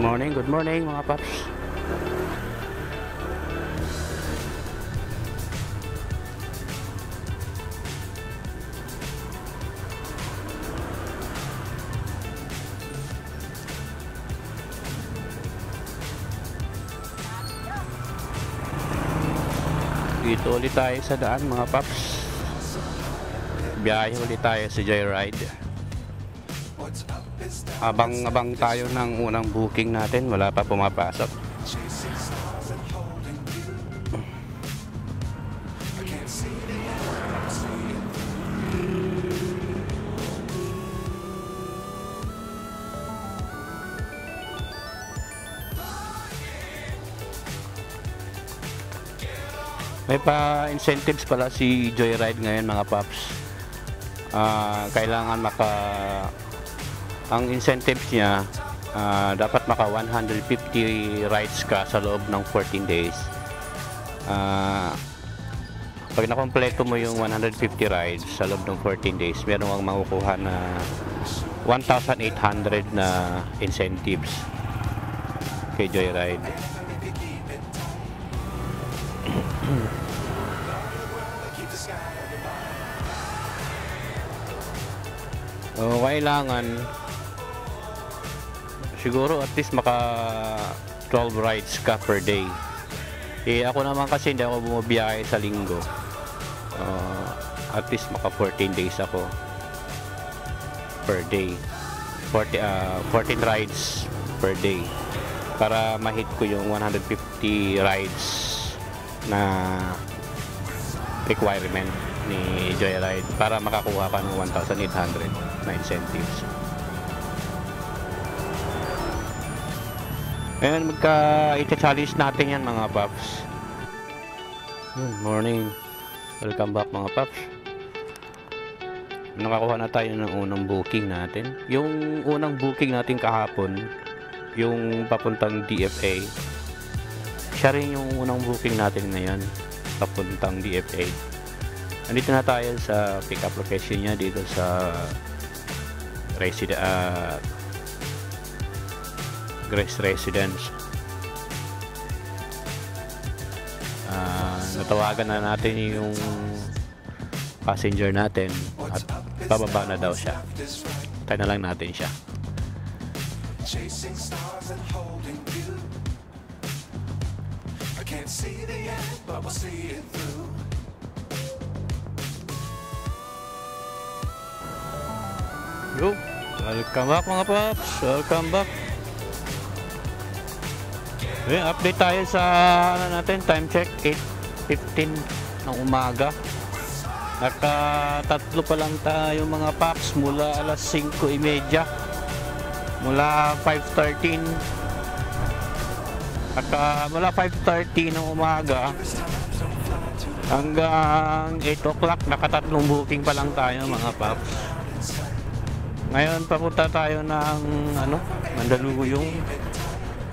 Good morning mga paps. Dito ulit tayo sa daan mga paps. Biyahe ulit tayo sa Joyride. Abang-abang tayo ng unang booking natin, wala pa pumapasok. May pa-incentives pala si Joyride ngayon mga paps. Kailangan ang incentives niya, dapat maka 150 rides ka sa loob ng 14 days. Pag nakompleto mo yung 150 rides sa loob ng 14 days, meron kang makukuha na 1,800 na incentives kay Joyride. Kailangan siguro at least maka 12 rides ka per day. Ako naman kasi hindi ako bumabiyahe sa linggo. At least maka 14 days ako per day. 14 rides per day para ma-hit ko yung 150 rides na requirement ni Joyride para makakuha ka ng 1,800 na incentives. Ngayon magka-challenge natin yan mga paps. Good morning, welcome back mga paps. Nakakuha na tayo ng unang booking natin. Yung unang booking natin kahapon, yung papuntang DFA, siya rin yung unang booking natin ngayon papuntang DFA. Nandito na tayo sa pick up location niya dito sa Grace Residence. Natawagan na natin yung passenger natin at bababa na daw siya. Tayo na lang natin siya. Yo, welcome back mga paps, welcome back. Update tayo sa natin, time check 8:15 ng umaga. Nakatatlo pa lang tayo mga paps mula alas 5:30, mula 5:13 mula 5:30 ng umaga hanggang 8 o'clock. Nakatatlong booking pa lang tayo mga paps. Ngayon papunta tayo ng Mandaluyong.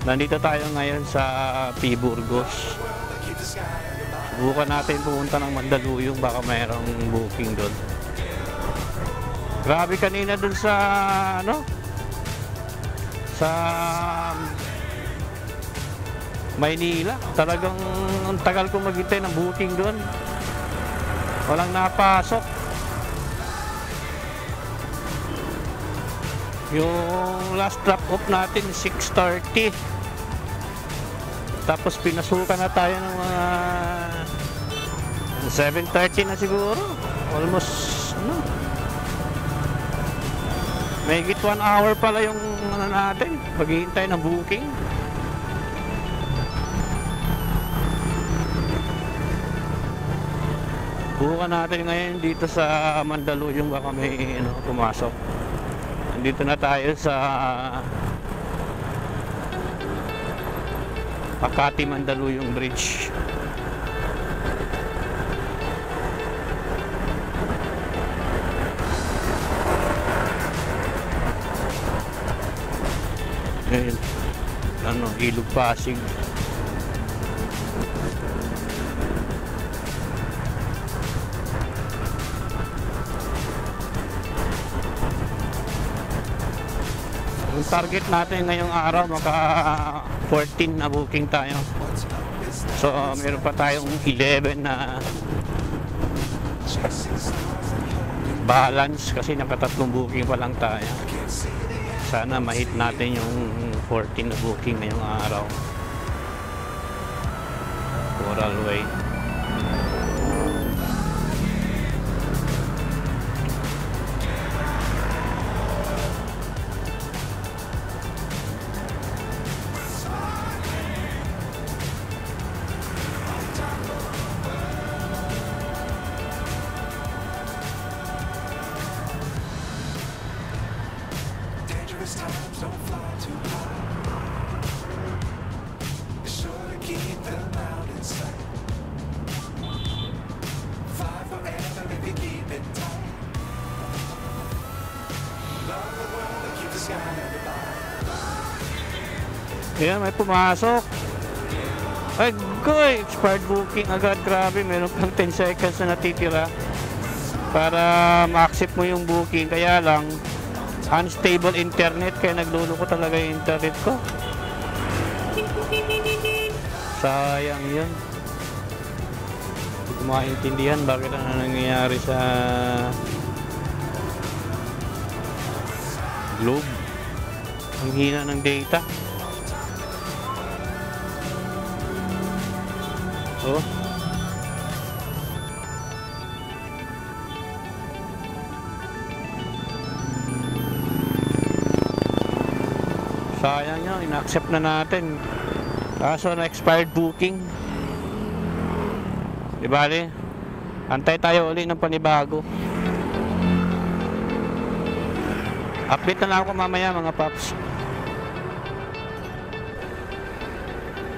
Nandito tayo ngayon sa P. Burgos. Subukan natin pumunta ng Mandaluyong, baka mayroong booking doon. Grabe kanina doon sa sa Maynila. Talagang ang tagal ko maghintay ng booking doon. Walang napasok. Yung last drop off natin 6:30. Tapos pinasukan na tayo ng mga 7:30 na siguro. Almost may higit 1 hour pala yung natin paghihintay ng booking. Bukan natin ngayon dito sa Mandaluyong, baka may pumasok. Dito na tayo sa Makati Mandaluyong Bridge. Ayun, Ilog Pasig. Yung target natin ngayong araw, maka 14 na booking tayo. So, meron pa tayong 11 na balance kasi nakatatlong booking pa lang tayo. Sana ma-hit natin yung 14 na booking ngayong araw. Coral Way. Ayan, may pumasok. Ay, goy! Expired booking agad. Grabe, meron pang 10 seconds na natitira para ma-accept mo yung booking. Kaya lang, unstable internet. Kaya nagluluko talaga yung internet ko. Sayang yun. Hindi ko maintindihan bakit ano nangyayari sa Globe. Ang hina ng data. Oh. Sayang yun, ina-accept na natin. Kaso na expired booking. Di bale, antay tayo uli ng panibago. Update na lang ako mamaya mga paps.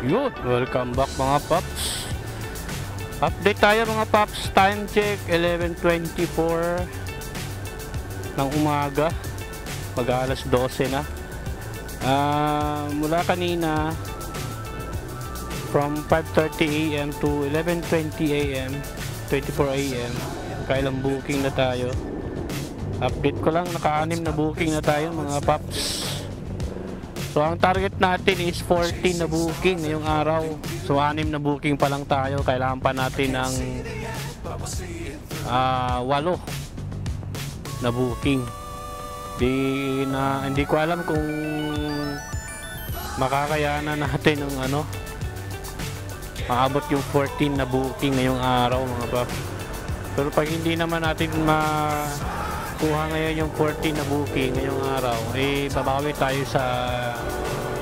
Yun, welcome back mga paps. Update tayo mga paps. Time check 11:24 ng umaga. Mag-alas 12 na. Mula kanina from 5:30 AM to 11:20 AM 24 AM kailang booking na tayo. Update ko lang, naka-6 na booking na tayo mga paps. So ang target natin is 14 na booking ngayong araw. So 6 na booking pa lang tayo. Kailangan pa natin ng 8 na booking. Hindi ko alam kung makakayanan natin ng ano, maabot yung 14 na booking ngayong araw mga paps. Pero pag hindi naman natin kuha ngayon yung 14 na booking ngayong araw, eh babawi tayo sa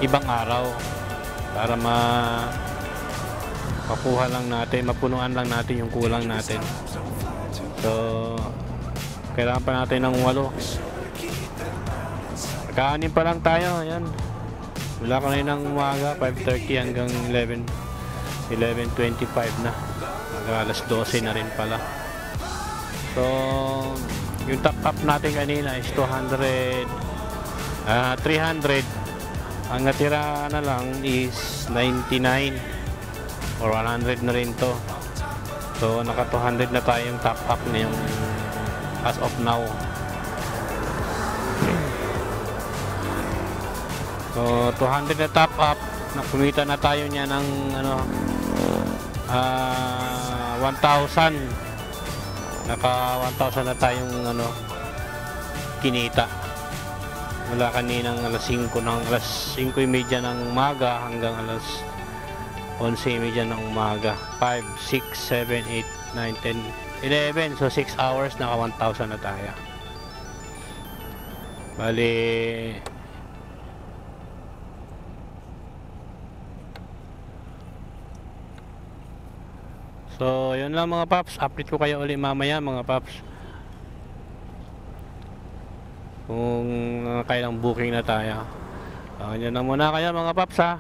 ibang araw para makuha lang natin, mapunuan lang natin yung kulang natin. So kailangan pa natin ng 8. Kaanin pa lang tayo. Ayan, mula kanina ng umaga 5:30 hanggang 11:25 na, alas 12 na rin pala. So yung top up natin kanina is 300. Ang natira na lang is 99 or 100 na rin to. So naka 200 na tayong top up na yung as of now. So 200 na top up, nakumita na tayo niya ng ano, 1,000. Naka 1,000 na tayong ano, kinita mula kaninang alas 5:30 ng umaga hanggang alas 11:30 ng umaga. 5, 6, 7, 8, 9, 10, 11. So 6 hours, naka 1,000 na tayo. Bali so yun lang mga paps. Update ko kayo ulit mamaya mga paps kung kailang booking na tayo. Yun na muna kayo mga paps ha.